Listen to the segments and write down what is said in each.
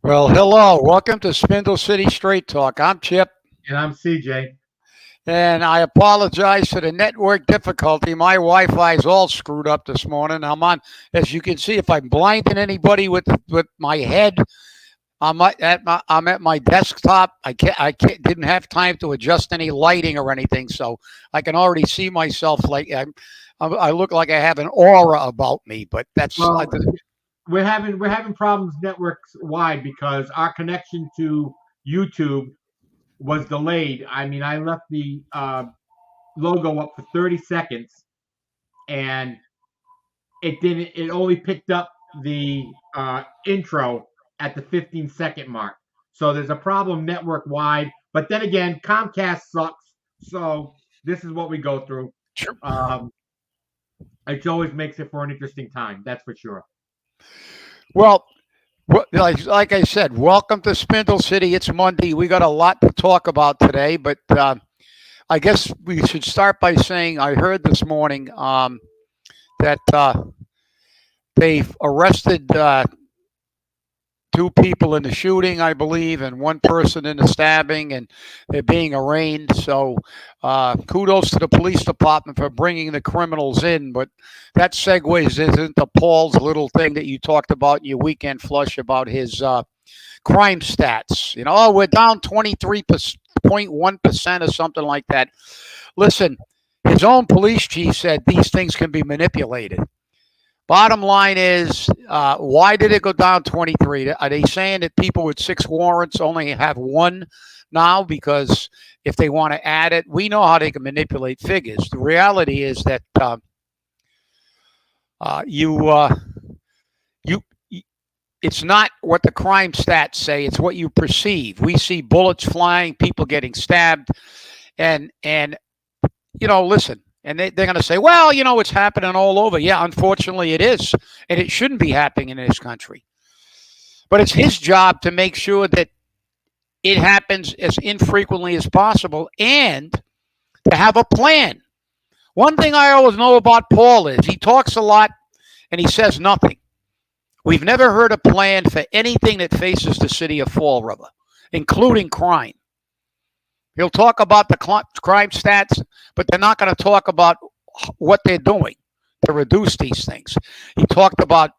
Well, hello. Welcome to Spindle City Straight Talk. I'm Chip, And I'm CJ. and I apologize for the network difficulty. My Wi-Fi is all screwed up this morning. As you can see, if I'm blinding anybody with my head, I'm at my desktop. Didn't have time to adjust any lighting or anything, so I can already see myself like I look like I have an aura about me. But that's Well, we're having problems networks wide because our connection to YouTube was delayed. I mean, I left the logo up for 30 seconds, and it didn't. It only picked up the intro at the 15-second mark. So there's a problem network wide. But then again, Comcast sucks. So this is what we go through. sure. Um, it always makes it for an interesting time. That's for sure. Well, like I said, welcome to Spindle City. It's Monday. We got a lot to talk about today, but I guess we should start by saying I heard this morning that they've arrested two people in the shooting, I believe, and one person in the stabbing, and they're being arraigned. So, kudos to the police department for bringing the criminals in. But that segues into Paul's little thing that you talked about in your weekend flush about his crime stats. Oh, we're down 23.1% or something like that. Listen, his own police chief said these things can be manipulated. Bottom line is, why did it go down 23? Are they saying that people with 6 warrants only have one now because if they want to add it, we know how they can manipulate figures. The reality is that you it's not what the crime stats say; it's what you perceive. We see bullets flying, people getting stabbed, and listen. And they're going to say, well, it's happening all over. Yeah, unfortunately it is. And it shouldn't be happening in this country. But it's his job to make sure that it happens as infrequently as possible and to have a plan. One thing I always know about Paul is he talks a lot and he says nothing. We've never heard a plan for anything that faces the city of Fall River, including crime. He'll talk about the crime stats, but they're not going to talk about what they're doing to reduce these things. He talked about,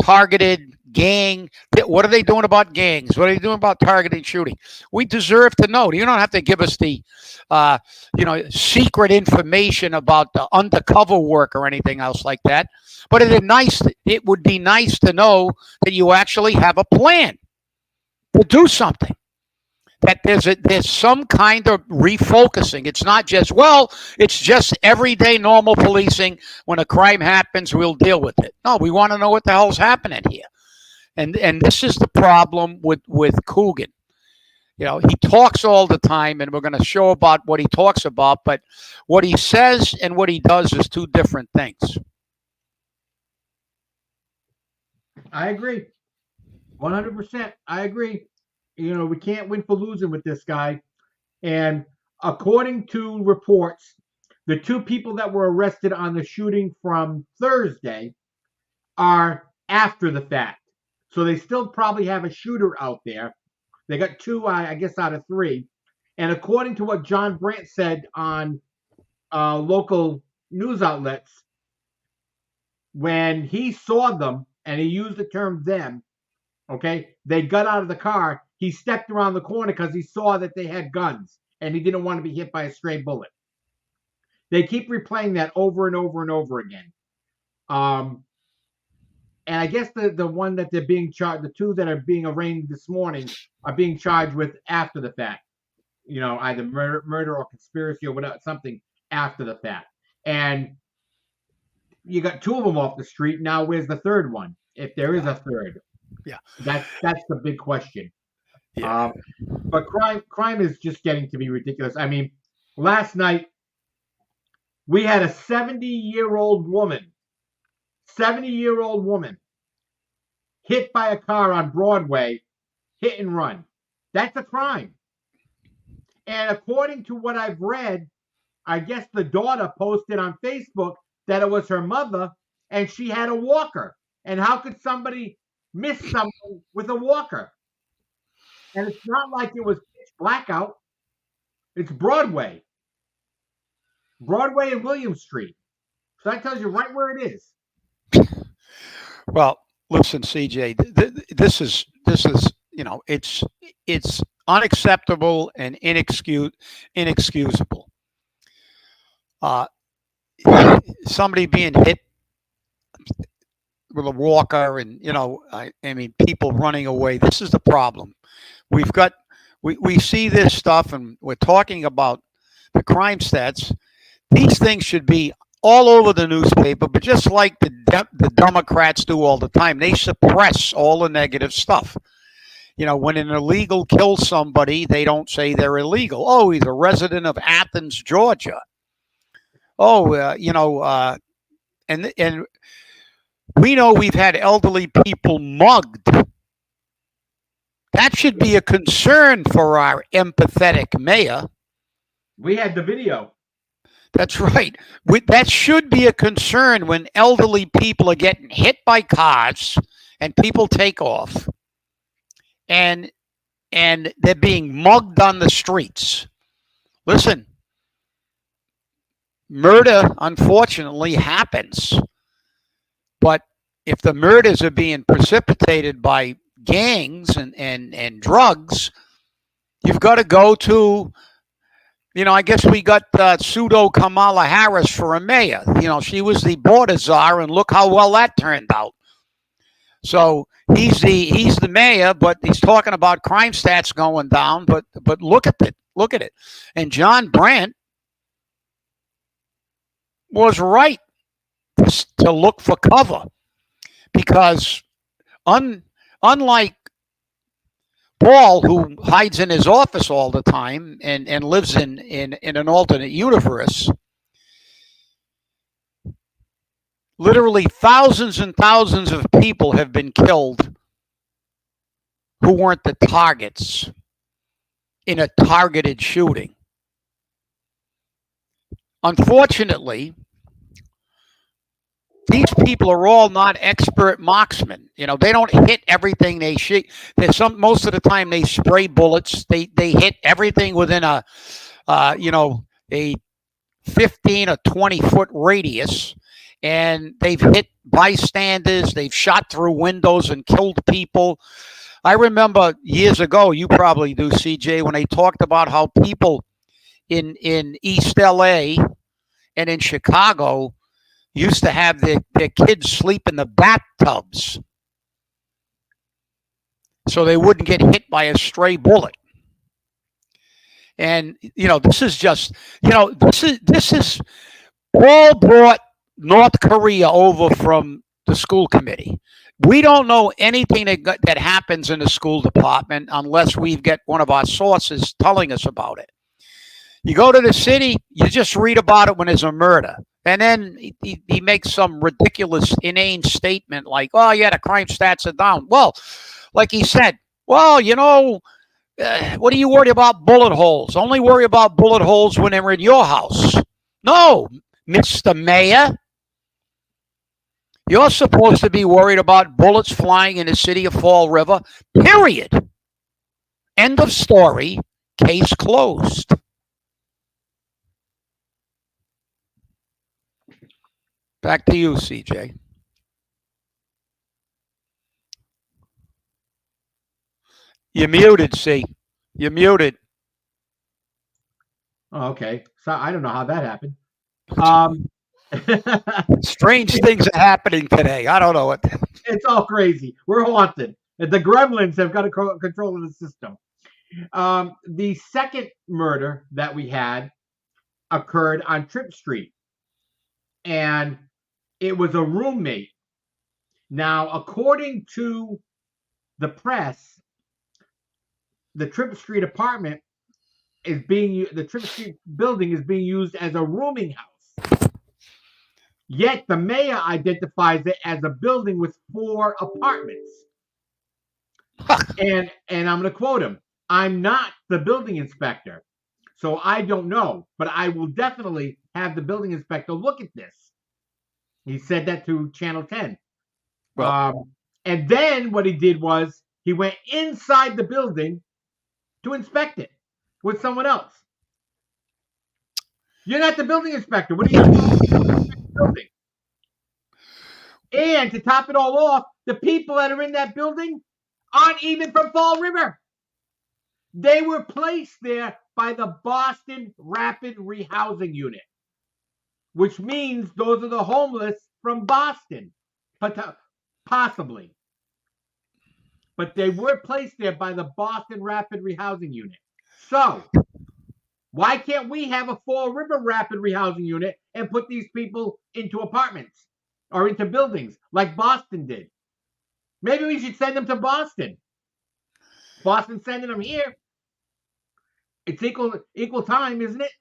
targeted gang. What are they doing about gangs? What are they doing about targeted shooting? We deserve to know. You don't have to give us the, secret information about the undercover work or anything else like that. But it would be nice to know that you actually have a plan to do something. That there's some kind of refocusing. It's not just, it's just everyday normal policing. When a crime happens, we'll deal with it. No, we want to know what the hell's happening here. And this is the problem with Coogan. He talks all the time, and we're going to show about what he talks about, but what he says and what he does is two different things. I agree. 100%. I agree. We can't win for losing with this guy. And according to reports, the two people that were arrested on the shooting from Thursday are after the fact. So they still probably have a shooter out there. They got two, I guess, out of three. And according to what John Brandt said on local news outlets, when he saw them, and he used the term them, okay, they got out of the car. He stepped around the corner because he saw that they had guns and he didn't want to be hit by a stray bullet. They keep replaying that over and over and over again. And I guess the one that they're being charged, the two that are being arraigned this morning are being charged with after the fact. Either murder or conspiracy or whatever, something after the fact. And you got two of them off the street. Now, where's the third one? If there is a third. Yeah. That's the big question. Yeah. But crime is just getting to be ridiculous. I mean, last night we had a 70-year-old woman hit by a car on Broadway, hit and run. That's a crime. And according to what I've read, I guess the daughter posted on Facebook that it was her mother and she had a walker. And how could somebody miss someone with a walker? And it's not like it was pitch blackout. It's Broadway and William Street. So that tells you right where it is. Well, listen, CJ, this is it's unacceptable and inexcusable. Uh, Somebody being hit with a walker, and I mean, people running away. This is the problem. We've got we see this stuff, and we're talking about the crime stats. These things should be all over the newspaper, but just like the Democrats do all the time, they suppress all the negative stuff. When an illegal kills somebody, they don't say they're illegal. Oh, he's a resident of Athens, Georgia. Oh, and we know we've had elderly people mugged. That should be a concern for our empathetic mayor. We had the video. That's right. That should be a concern when elderly people are getting hit by cars and people take off, and they're being mugged on the streets. Listen, murder unfortunately happens, but if the murders are being precipitated by gangs and drugs, you've got to go to, I guess we got pseudo Kamala Harris for a mayor. She was the border czar, and look how well that turned out. So he's the mayor, but he's talking about crime stats going down. But look at it. And John Brandt was right to look for cover, because unlike Paul, who hides in his office all the time and lives in an alternate universe, literally thousands and thousands of people have been killed who weren't the targets in a targeted shooting. Unfortunately, these people are all not expert marksmen. They don't hit everything they shoot. Most of the time they spray bullets. They hit everything within a 15 or 20-foot radius, and they've hit bystanders. They've shot through windows and killed people. I remember years ago, you probably do, CJ, when they talked about how people in East LA and in Chicago used to have their kids sleep in the bathtubs so they wouldn't get hit by a stray bullet. And this is just this is all brought North Korea over from the school committee. We don't know anything that happens in the school department unless we get one of our sources telling us about it. You go to the city, you just read about it when there's a murder. And then he makes some ridiculous, inane statement like, oh, yeah, the crime stats are down. Well, like he said, well, what are you worried about bullet holes? Only worry about bullet holes when they're in your house. No, Mr. Mayor. You're supposed to be worried about bullets flying in the city of Fall River, period. End of story. Case closed. Back to you, CJ. You're muted, C. You're muted. Oh, okay. So I don't know how that happened. Strange things are happening today. I don't know what. It's all crazy. We're haunted. The gremlins have got control of the system. The second murder that we had occurred on Tripp Street, and it was a roommate. Now, according to the press, the Tripp Street apartment the Tripp Street building is being used as a rooming house. Yet the mayor identifies it as a building with 4 apartments. And I'm going to quote him. I'm not the building inspector, so I don't know, but I will definitely have the building inspector look at this. He said that to Channel 10. Well, and then what he did was he went inside the building to inspect it with someone else. You're not the building inspector. What are you supposed to do to inspect the building? And to top it all off, the people that are in that building aren't even from Fall River. They were placed there by the Boston Rapid Rehousing Unit, which means those are the homeless from Boston, possibly. But they were placed there by the Boston Rapid Rehousing Unit. So, why can't we have a Fall River Rapid Rehousing Unit and put these people into apartments or into buildings like Boston did? Maybe we should send them to Boston. Boston sending them here. It's equal time, isn't it?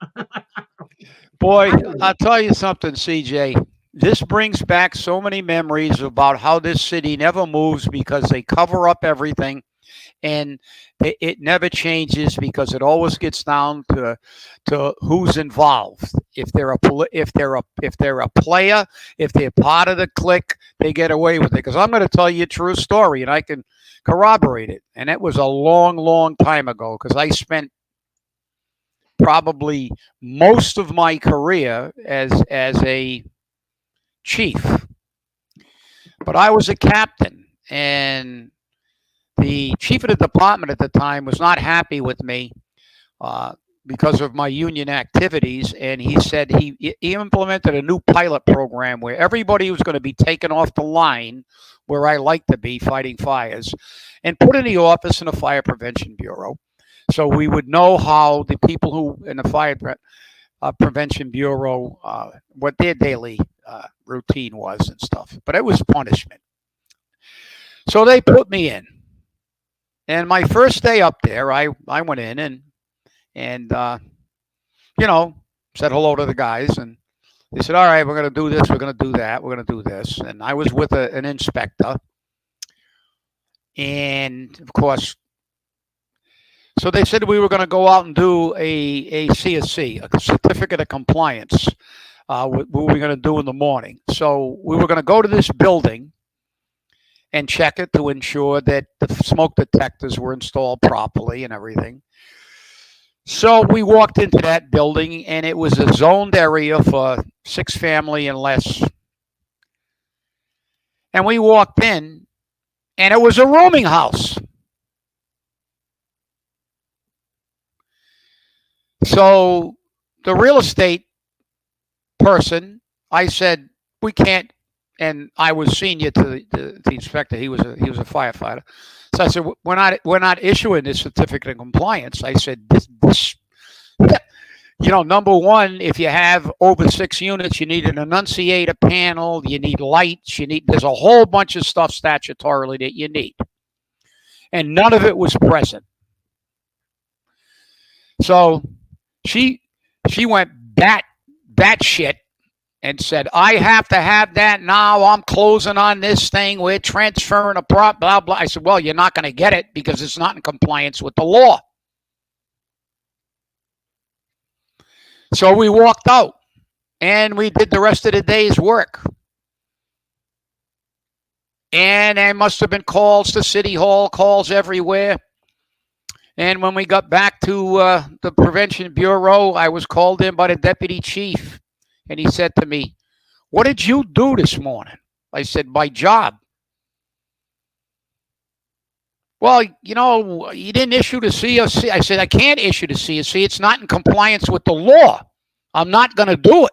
Boy, I'll tell you something, CJ. This brings back so many memories about how this city never moves because they cover up everything, and it never changes because it always gets down to who's involved. If they're a player, if they're part of the clique, they get away with it. Because I'm going to tell you a true story, and I can corroborate it. And it was a long, long time ago because I spent probably most of my career as a chief, but I was a captain, and the chief of the department at the time was not happy with me because of my union activities, and he said he implemented a new pilot program where everybody was going to be taken off the line where I like to be fighting fires and put in the office in the Fire Prevention Bureau. So we would know how the people who in the Fire Prevention Bureau, what their daily routine was and stuff. But it was punishment. So they put me in. And my first day up there, I went in and said hello to the guys. And they said, all right, we're going to do this. We're going to do that. We're going to do this. And I was with an inspector. And, of course, so they said we were going to go out and do a CSC, a certificate of compliance, what we were going to do in the morning. So we were going to go to this building and check it to ensure that the smoke detectors were installed properly and everything. So we walked into that building, and it was a zoned area for 6 family and less. And we walked in, and it was a rooming house. So the real estate person, I said, we can't, and I was senior to the inspector. He was a firefighter. So I said, we're not issuing this certificate of compliance. I said, this number one, if you have over 6 units, you need an annunciator panel, you need lights, there's a whole bunch of stuff statutorily that you need. And none of it was present. So she went bat shit and said, I have to have that now. I'm closing on this thing. We're transferring a blah, blah. I said, well, you're not going to get it because it's not in compliance with the law. So we walked out and we did the rest of the day's work. And there must have been calls to City Hall, calls everywhere. And when we got back to the Prevention Bureau, I was called in by the deputy chief. And he said to me, what did you do this morning? I said, my job. Well, you didn't issue the CSC. I said, I can't issue the CSC. It's not in compliance with the law. I'm not going to do it.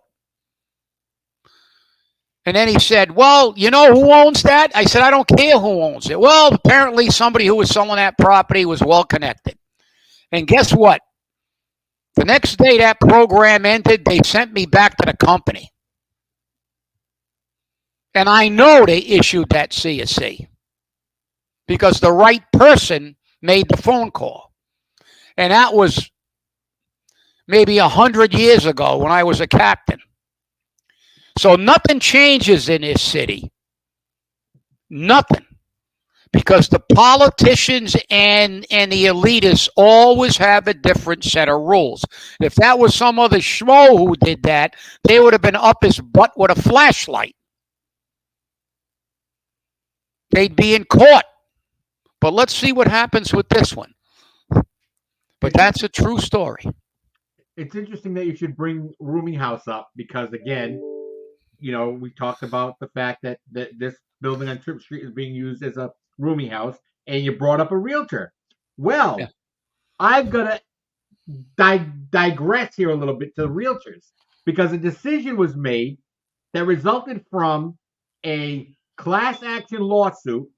And then he said, well, you know who owns that? I said, I don't care who owns it. Well, apparently somebody who was selling that property was well connected. And guess what? The next day that program ended, they sent me back to the company. And I know they issued that CSC because the right person made the phone call. And that was maybe 100 years ago when I was a captain. So nothing changes in this city. Nothing. Because the politicians and the elitists always have a different set of rules. If that was some other schmo who did that, they would have been up his butt with a flashlight. They'd be in court. But let's see what happens with this one. But that's a true story. It's interesting that you should bring rooming house up because, again, we talked about the fact that this building on Trip Street is being used as a rooming house, and you brought up a realtor. Well, Yeah. I've got to digress here a little bit to the realtors because a decision was made that resulted from a class action lawsuit,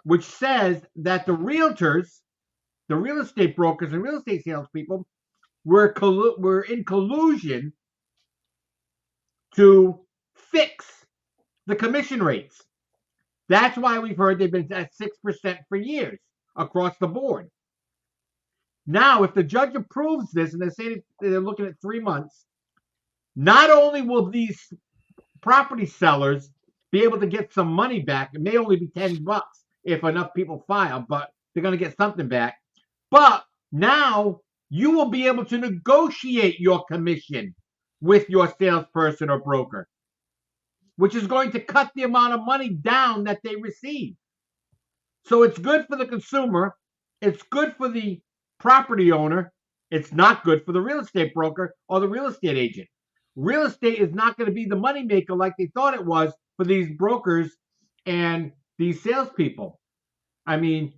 which says that the realtors, the real estate brokers, and real estate salespeople were in collusion to fix the commission rates. That's why we've heard they've been at 6% for years across the board. Now, if the judge approves this, and they say they're looking at 3 months, not only will these property sellers be able to get some money back, it may only be $10 if enough people file, but they're going to get something back. But now you will be able to negotiate your commission with your salesperson or broker, which is going to cut the amount of money down that they receive. So it's good for the consumer. It's good for the property owner. It's not good for the real estate broker or the real estate agent. Real estate is not going to be the moneymaker like they thought it was for these brokers and these salespeople. I mean,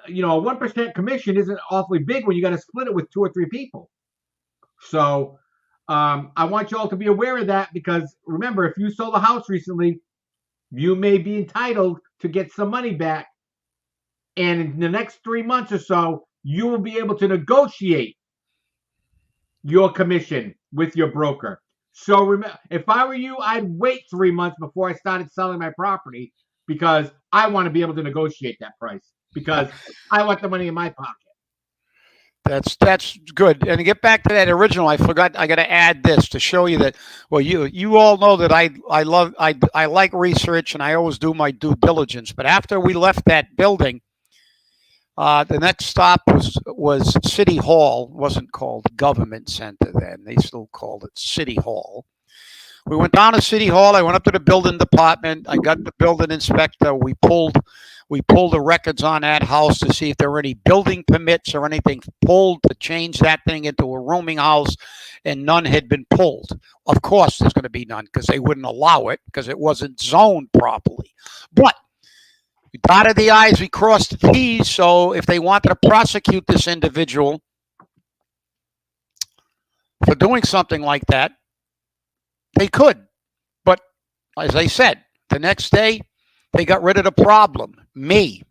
a 1% commission isn't awfully big when you got to split it with 2 or 3 people. So I want you all to be aware of that because remember, if you sold a house recently, you may be entitled to get some money back. And in the next 3 months or so, you will be able to negotiate your commission with your broker. So remember, if I were you, I'd wait 3 months before I started selling my property because I want to be able to negotiate that price because I want the money in my pocket. That's good. And to get back to that original, I forgot. I got to add this to show you that. Well, you all know that I like research and I always do my due diligence. But after we left that building, the next stop was City Hall. It wasn't called Government Center then. They still called it City Hall. We went down to City Hall. I went up to the building department. I got the building inspector. We pulled the records on that house to see if there were any building permits or anything pulled to change that thing into a rooming house, and none had been pulled. Of course, there's going to be none because they wouldn't allow it because it wasn't zoned properly. But we dotted the I's, we crossed the T's, so if they wanted to prosecute this individual for doing something like that, they could. But as I said, the next day, they got rid of the problem, me.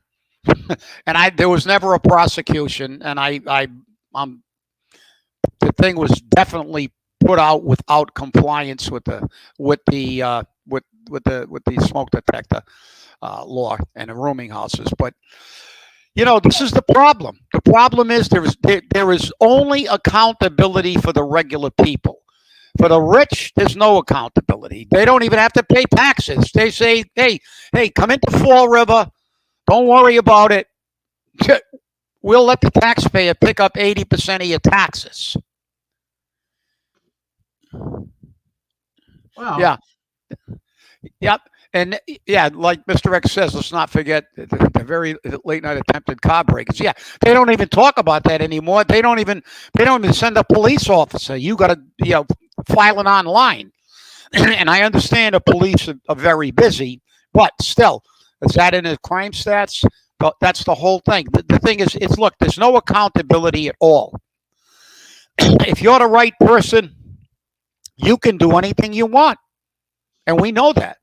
And there was never a prosecution, and the thing was definitely put out without compliance with the smoke detector law and the rooming houses. But this is the problem. The problem is there is only accountability for the regular people. For the rich, there's no accountability. They don't even have to pay taxes. They say, hey, come into Fall River. Don't worry about it. We'll let the taxpayer pick up 80% of your taxes. Well, yeah. Yep. And yeah, like Mr. X says, let's not forget the very late night attempted car breakers. Yeah, they don't even talk about that anymore. They don't even send a police officer. You got to file it online. And I understand the police are very busy, but still, is that in the crime stats? That's the whole thing. The thing is, look, there's no accountability at all. If you're the right person, you can do anything you want, and we know that.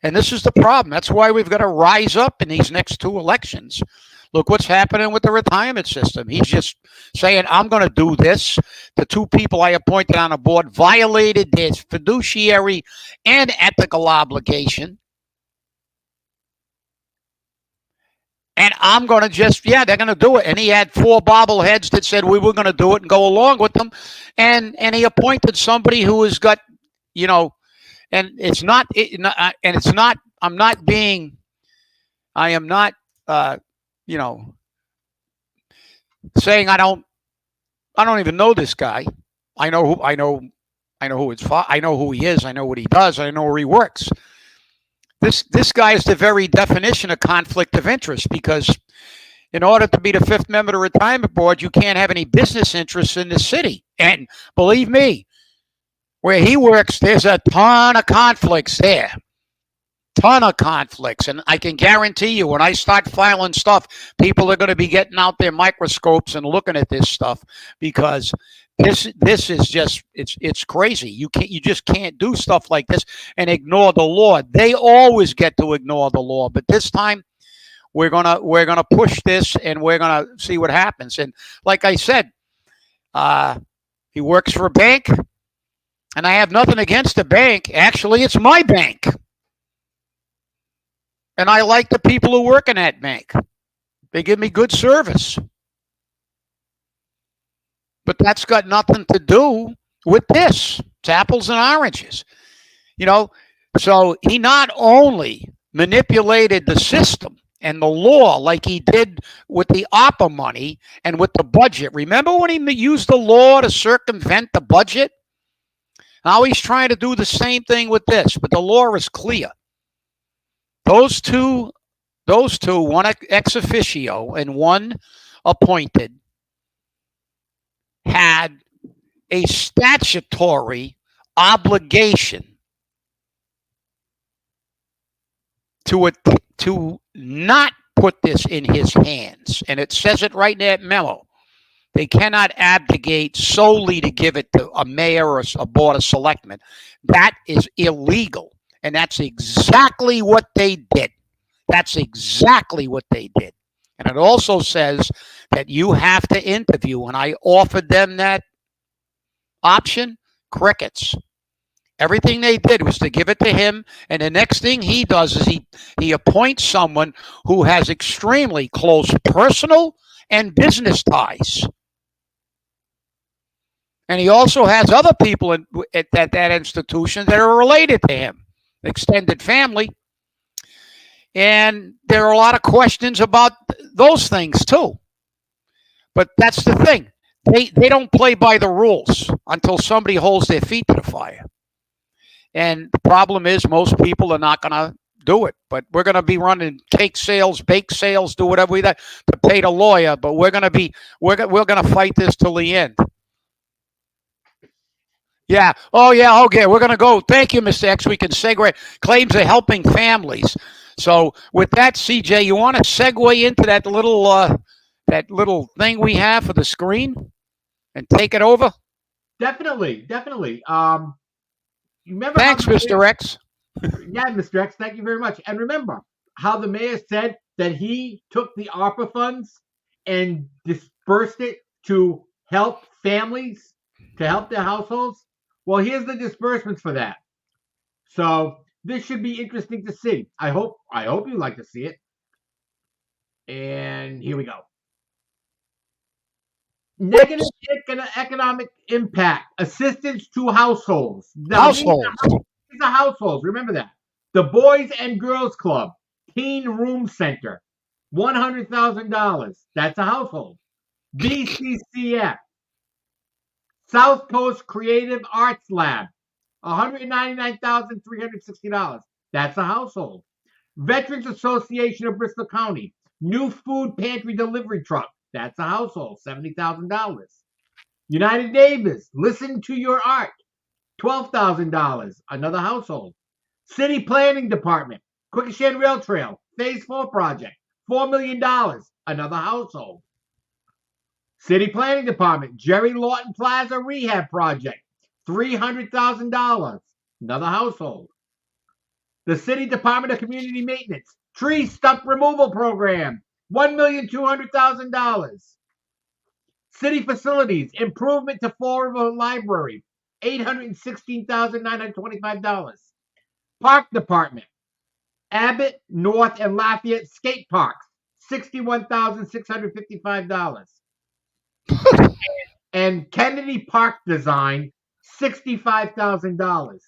And this is the problem. That's why we've got to rise up in these next 2 elections. Look what's happening with the retirement system. He's just saying, I'm going to do this. The 2 people I appointed on the board violated their fiduciary and ethical obligation. And I'm going to they're going to do it. And he had 4 bobbleheads that said we were going to do it and go along with them. And he appointed somebody who has got, and it's not, I'm not being, I am not, saying I don't even know this guy. I know who he is. I know what he does. I know where he works. This guy is the very definition of conflict of interest because in order to be the fifth member of the retirement board, you can't have any business interests in the city. And believe me, where he works, there's a ton of conflicts there. Ton of conflicts. And I can guarantee you, when I start filing stuff, people are going to be getting out their microscopes and looking at this stuff, because this is just it's crazy. You just can't do stuff like this and ignore the law. They always get to ignore the law, but this time we're gonna push this, and we're gonna see what happens. And like I said, he works for a bank, and I have nothing against the bank. Actually, it's my bank, and I like the people who work in that bank. They give me good service. But that's got nothing to do with this. It's apples and oranges. So he not only manipulated the system and the law like he did with the ARPA money and with the budget. Remember when he used the law to circumvent the budget? Now he's trying to do the same thing with this, but the law is clear. Those two, one ex officio and one appointed, had a statutory obligation to not put this in his hands. And it says it right in that memo. They cannot abdicate solely to give it to a mayor or a board of selectmen. That is illegal. And that's exactly what they did. That's exactly what they did. And it also says that you have to interview. And I offered them that option. Crickets. Everything they did was to give it to him. And the next thing he does is he appoints someone who has extremely close personal and business ties. And he also has other people at that institution that are related to him, extended family. And there are a lot of questions about those things too. But that's the thing. They don't play by the rules until somebody holds their feet to the fire. And the problem is most people are not going to do it. But we're going to be running cake sales, bake sales, do whatever we do to pay the lawyer. But we're going to fight this till the end. Yeah. Oh, yeah. Okay. We're going to go. Thank you, Mr. X. We can segue. Claims of helping families. So with that, CJ, you want to segue into that little thing we have for the screen and take it over? Definitely. Remember? Thanks, Mr. X. Yeah, Mr. X. Thank you very much. And remember how the mayor said that he took the ARPA funds and dispersed it to help families, to help their households? Well, here's the disbursements for that. So this should be interesting to see. I hope you like to see it. And here we go. Negative economic impact. Assistance to households. Now, these are households. Remember that. The Boys and Girls Club. Teen Room Center. $100,000. That's a household. BCCF. South Coast Creative Arts Lab. $199,360. That's a household. Veterans Association of Bristol County. New food pantry delivery truck. That's a household. $70,000. United Neighbors. Listen to your art. $12,000. Another household. City Planning Department. Quikasham Rail Trail. Phase 4 project. $4 million. Another household. City Planning Department. Jerry Lawton Plaza Rehab Project. $300,000. Another household. The City Department of Community Maintenance. Tree Stump Removal Program. $1,200,000. City Facilities. Improvement to Fall River Library. $816,925. Park Department. Abbott, North, and Lafayette Skate Parks. $61,655. And Kennedy Park Design. $65,000.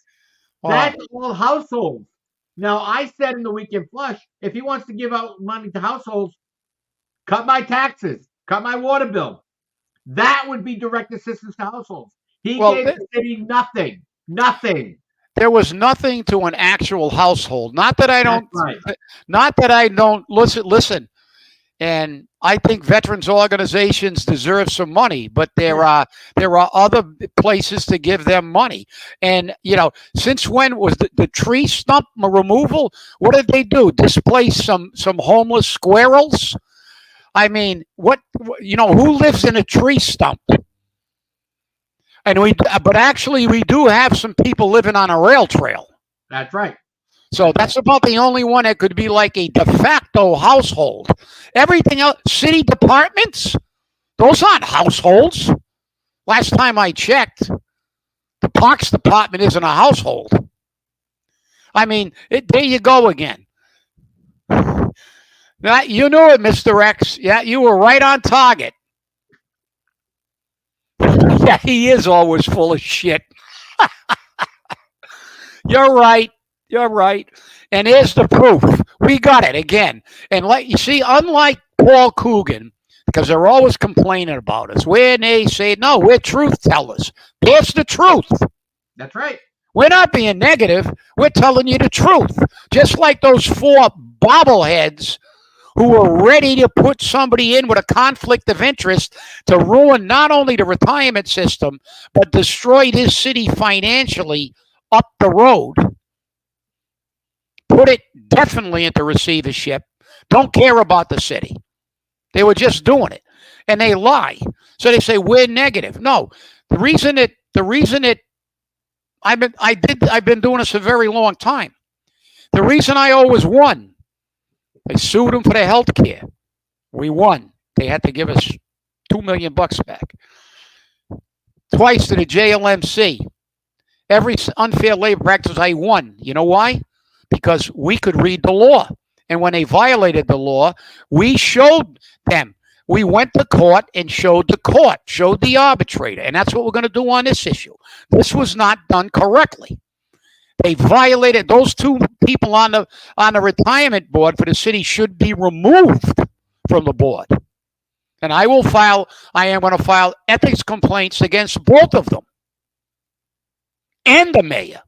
That's all households. Now, I said in the Weekend Flush, if he wants to give out money to households, cut my taxes, cut my water bill. That would be direct assistance to households. He gave the city nothing. Nothing. There was nothing to an actual household. Not that I don't. Not that I don't listen. And I think veterans organizations deserve some money, but there are other places to give them money. And since when was the tree stump removal? What did they do? Displace some homeless squirrels? I mean, who lives in a tree stump? But actually, we do have some people living on a rail trail. That's right. So that's about the only one that could be like a de facto household. Everything else, city departments, those aren't households. Last time I checked, the Parks Department isn't a household. I mean, there you go again. Now, you knew it, Mr. X. Yeah, you were right on target. Yeah, he is always full of shit. You're right. You're right. And here's the proof. We got it again. And you see, unlike Paul Coogan, because they're always complaining about us, when they say, no, we're truth tellers. Here's the truth. That's right. We're not being negative. We're telling you the truth. Just like those 4 bobbleheads who were ready to put somebody in with a conflict of interest to ruin not only the retirement system, but destroy this city financially up the road. Put it definitely into receivership. Don't care about the city. They were just doing it. And they lie. So they say we're negative. No. The reason that I've been doing this a very long time. The reason I always won, they sued them for their health care. We won. They had to give us $2 million back. Twice to the JLMC. Every unfair labor practice I won. You know why? Because we could read the law. And when they violated the law, we showed them. We went to court and showed the court, showed the arbitrator. And that's what we're going to do on this issue. This was not done correctly. They violated. Those 2 people on the retirement board for the city should be removed from the board. And I am going to file ethics complaints against both of them. And the mayor,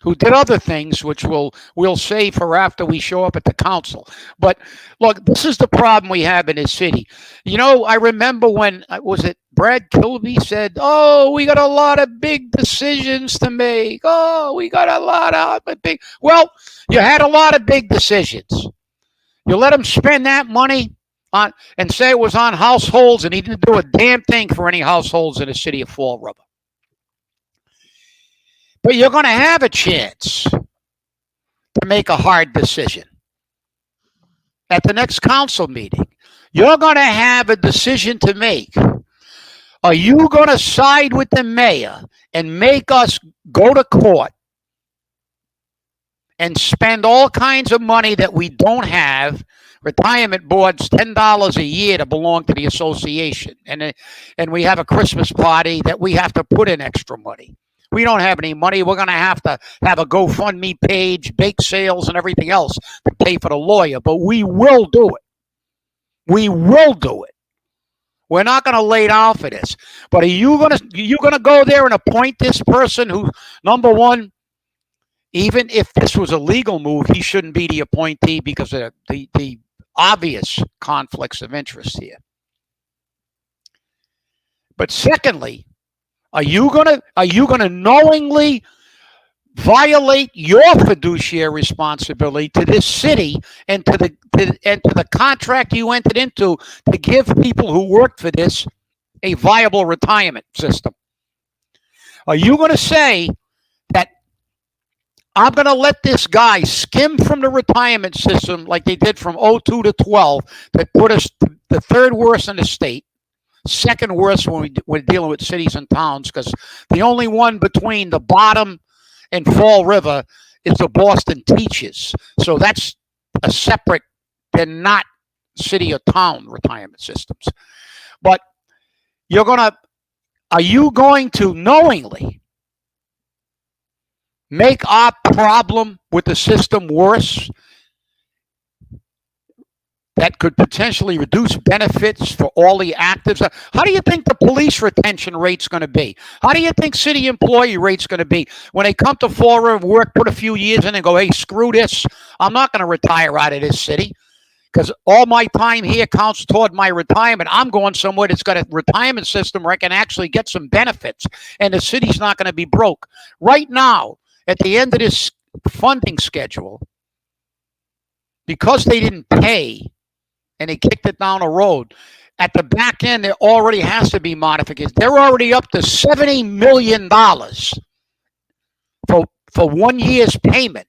who did other things, which we'll save for after we show up at the council. But look, this is the problem we have in this city. I remember when, was it Brad Kilby said, oh, we got a lot of big decisions to make. Oh, we got a lot of big. Well, you had a lot of big decisions. You let them spend that money on and say it was on households, and he didn't do a damn thing for any households in the city of Fall River. But you're going to have a chance to make a hard decision at the next council meeting. You're going to have a decision to make. Are you going to side with the mayor and make us go to court and spend all kinds of money that we don't have? Retirement boards, $10 a year to belong to the association. And we have a Christmas party that we have to put in extra money. We don't have any money. We're going to have a GoFundMe page, bake sales, and everything else to pay for the lawyer. But we will do it. We will do it. We're not going to lay down for this. But are you going to go there and appoint this person who, number one, even if this was a legal move, he shouldn't be the appointee because of the obvious conflicts of interest here. But secondly, are you gonna knowingly violate your fiduciary responsibility to this city and to the contract you entered into to give people who work for this a viable retirement system? Are you going to say that I'm going to let this guy skim from the retirement system like they did from 02 to 12 that put us the 3rd worst in the state? 2nd worst when we're dealing with cities and towns, because the only one between the bottom and Fall River is the Boston Teachers. So that's a separate, they're not city or town retirement systems. But are you going to knowingly make our problem with the system worse? That could potentially reduce benefits for all the actives. How do you think the police retention rate's going to be? How do you think city employee rate's going to be when they come to Fall River, work, put a few years in and go, hey, screw this. I'm not going to retire out of this city. because all my time here counts toward my retirement. I'm going somewhere that's got a retirement system where I can actually get some benefits, and the city's not going to be broke. Right now, at the end of this funding schedule, because they didn't pay and they kicked it down the road, at the back end, there already has to be modifications. They're already up to $70 million for 1 year's payment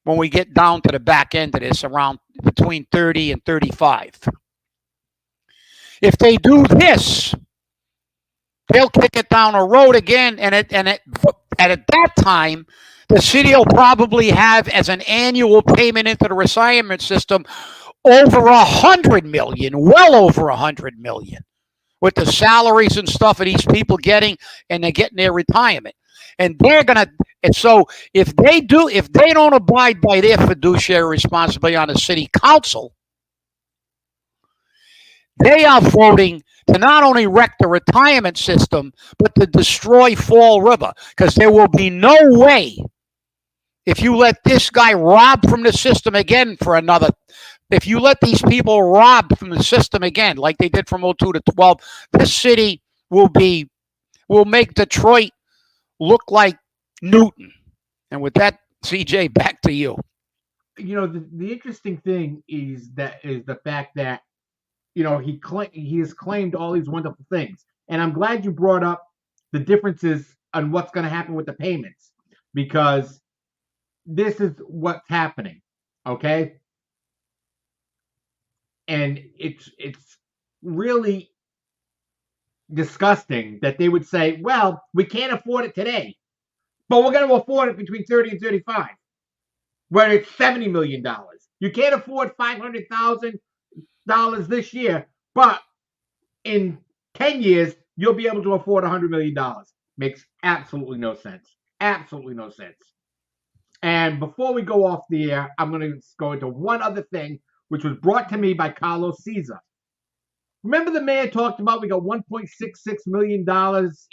when we get down to the back end of this, around between 30 and 35. If they do this, they'll kick it down the road again, and at that time, the city will probably have as an annual payment into the retirement system over $100 million, well over $100 million, with the salaries and stuff of these people getting, and they're getting their retirement. And they're gonna. And so if they don't abide by their fiduciary responsibility on the city council, they are voting to not only wreck the retirement system, but to destroy Fall River, because there will be no way, if you let this guy rob from the system again for another, if you let these people rob from the system again, like they did from 02 to 12, this city will make Detroit look like Newton. And with that, CJ, back to you. You know, the interesting thing is the fact that, you know, he has claimed all these wonderful things, and I'm glad you brought up the differences on what's going to happen with the payments, because this is what's happening, okay? And it's really disgusting that they would say, well, we can't afford it today, but we're going to afford it between 30 and 35, where it's $70 million. You can't afford $500,000 this year, but in 10 years, you'll be able to afford $100 million. Makes absolutely no sense. Absolutely no sense. And before we go off the air, I'm going to go into one other thing, which was brought to me by Carlos Caesar. Remember the mayor talked about we got $1.66 million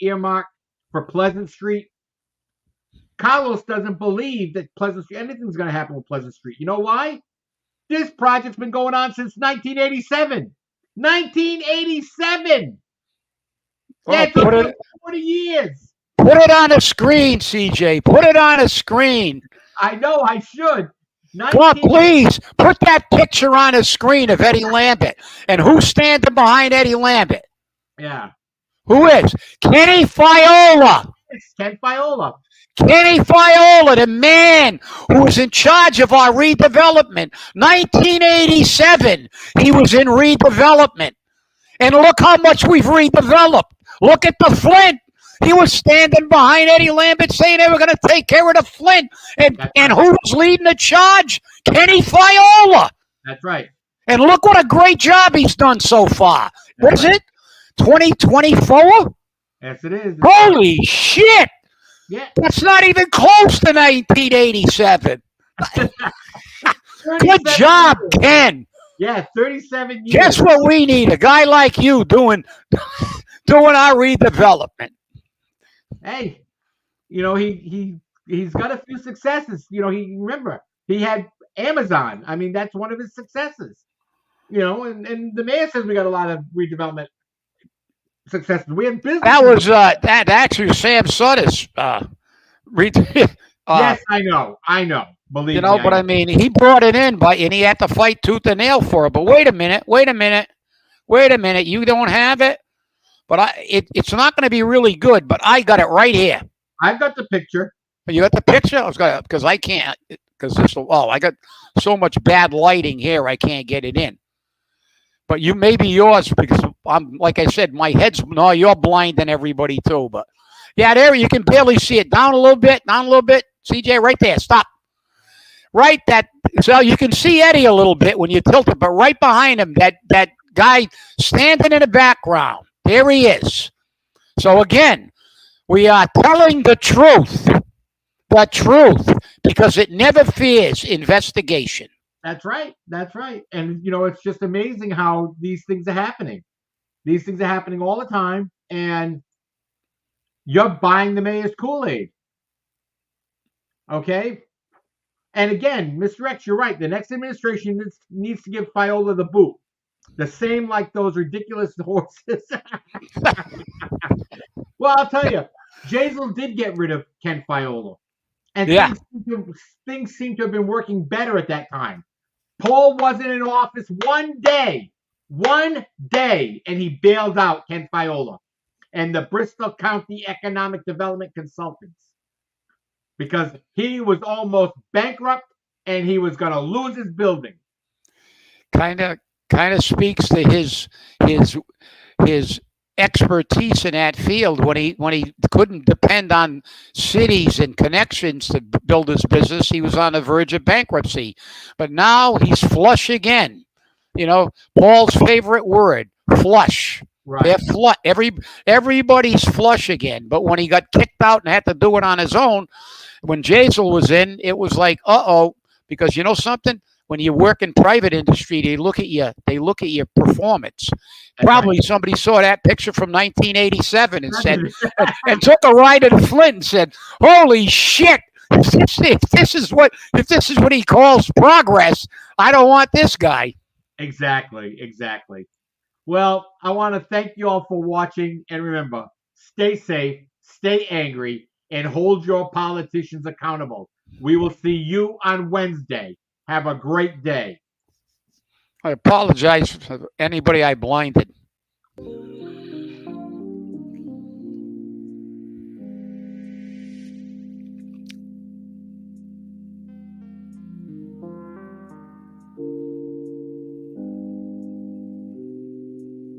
earmarked for Pleasant Street? Carlos doesn't believe that Pleasant Street, anything's going to happen with Pleasant Street. You know why? This project's been going on since 1987. 1987! That's over 40 years. Put it on a screen, CJ. Put it on a screen. I know, I should. Come on, please. Put that picture on a screen of Eddie Lambert. And who's standing behind Eddie Lambert? Yeah. Who is? Kenny Fiola. It's Ken Fiola. Kenny Fiola, the man who was in charge of our redevelopment. 1987, he was in redevelopment. And look how much we've redeveloped. Look at the Flint. He was standing behind Eddie Lambert saying they were going to take care of the Flint. And who was leading the charge? Kenny Fiola. That's right. And look what a great job he's done so far. What is it? 2024? Yes, it is. Holy shit. Yeah. That's not even close to 1987. Good job, Ken. Yeah, 37 years. Guess what we need? A guy like you doing our redevelopment. Hey, you know, he's got a few successes. You know, remember, he had Amazon. I mean, that's one of his successes. You know, and the mayor says we got a lot of redevelopment successes. We have business. That was that actually Sam Sutter's yes, I know. Believe me, but I mean, he brought it in, and he had to fight tooth and nail for it. But wait a minute, you don't have it. But it's not going to be really good. But I got it right here. I've got the picture. You got the picture? I was gonna, because I can't, because this. Oh, I got so much bad lighting here, I can't get it in. But maybe yours, because I'm, like I said, my head's, no, you're blinding everybody too. But yeah, there you can barely see it. Down a little bit. CJ, right there. Stop. Right, so you can see Eddie a little bit when you tilt it, but right behind him, that guy standing in the background, there he is. So again, we are telling the truth, because it never fears investigation. That's right. And, you know, it's just amazing how these things are happening. These things are happening all the time, and you're buying the mayor's Kool-Aid. Okay? And again, Mr. X, you're right. The next administration needs to give Fiola the boot. The same like those ridiculous horses. Well, I'll tell you, Jazel did get rid of Ken Fiola. And Yeah. things seem to have been working better at that time. Paul wasn't in office one day, and he bailed out Ken Fiola and the Bristol County Economic Development Consultants because he was almost bankrupt and he was going to lose his building. Kind of speaks to his expertise in that field when he couldn't depend on cities and connections to build his business. He was on the verge of bankruptcy, but now he's flush again. Paul's favorite word, flush. Right. They're everybody's flush again. But when he got kicked out and had to do it on his own, when Jazel was in, it was like, because you know something? When you work in private industry, they look at your performance. Probably somebody saw that picture from 1987 and said, and took a ride to the Flint and said, "Holy shit! If this is what he calls progress, I don't want this guy." Exactly. Well, I want to thank you all for watching, and remember, stay safe, stay angry, and hold your politicians accountable. We will see you on Wednesday. Have a great day. I apologize for anybody I blinded.